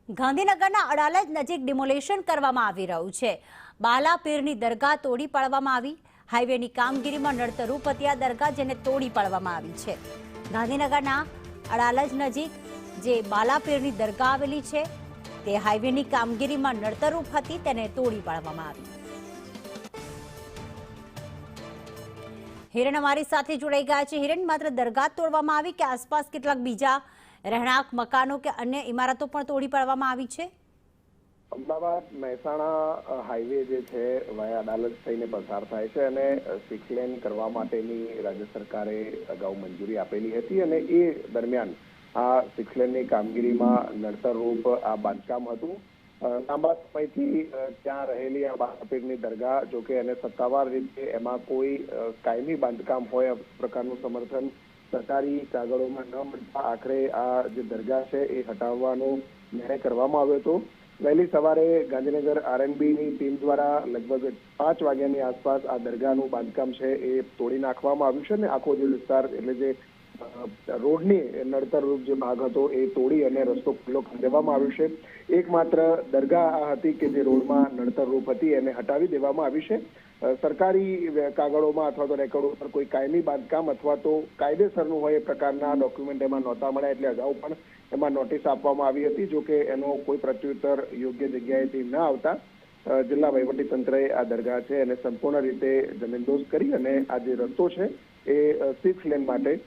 ગાંધીનગરના અડાલજ નજીક ડિમોલેશન કરવામાં આવી રહ્યું છે। બાલા પીરની દરગાહ તોડી પાડવામાં આવી। હાઈવેની કામગીરીમાં નડતરૂપ હતી આ દરગાહ, જેને તોડી પાડવામાં આવી છે। ગાંધીનગરના અડાલજ નજીક જે બાલા પીરની દરગાહ આવેલી છે તે હાઈવેની કામગીરીમાં નડતરૂપ હતી, તેને તોડી પાડવામાં આવી। હિરણ અમારી સાથે જોડાઈ ગયા છે। હિરણ, માત્ર દરગાહ તોડવામાં આવી કે આસપાસ કેટલાક બીજા રહેણાંક મકાનો કે અન્ય ઇમારતો પણ તોડી પાડવામાં આવી છે? અમદાવાદ મહેસાણા હાઈવે જે છે વાયા અડાલજ થઈને પસાર થાય છે અને 6 લેન કરવા માટેની રાજ્ય સરકારે અગાઉ મંજૂરી આપેલી હતી અને એ દરમિયાન આ 6 લેનની કામગીરીમાં નડતરરૂપ આ બાંધકામ હતું। લાંબા સમયથી ત્યાં રહેલી આ બાલાપીરની દરગાહ, જોકે એને સત્તાવાર રીતે એમાં કોઈ કાયમી બાંધકામ હોય પ્રકારનું સમર્થન સરકારી કાગળોમાં ન મળતા આખરે આ જે દરગાહ છે એ હટાવવાનો નિર્ણય કરવામાં આવ્યો હતો। વહેલી સવારે ગાંધીનગર આરએનબીની ટીમ દ્વારા લગભગ 5 વાગ્યાની આસપાસ આ દરગાહનું બાંધકામ છે એ તોડી નાખવામાં આવ્યું છે અને આખો જે વિસ્તાર એટલે જે રોડની નડતરરૂપ જે ભાગ હતો એ તોડી અને રસ્તો ખુલ્લો કરી દેવામાં આવ્યો છે। એકમાત્ર દરગાહ આ હતી કે જે રોડમાં નડતરરૂપ હતી, એને હટાવી દેવામાં આવી છે। સરકારી કાગળોમાં અથવા તો રેકોર્ડ ઉપર કોઈ કાયમી બાંધકામ અથવા તો કાયદેસરનું હોય એ પ્રકારના ડોક્યુમેન્ટ એમાં નહોતા મળ્યા, એટલે અગાઉ પણ એમાં નોટિસ આપવામાં આવી હતી। જોકે એનો કોઈ પ્રત્યુત્તર યોગ્ય જગ્યાએથી ન આવતા જિલ્લા વહીવટીતંત્રએ આ દરગાહ છે એને સંપૂર્ણ રીતે જમીનદોસ્ત કરી અને આ જે રસ્તો છે એ 6 લેન માટે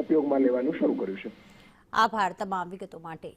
ઉપયોગમાં લેવાનું શરૂ કર્યું છે। આભાર તમામ વિગતો માટે।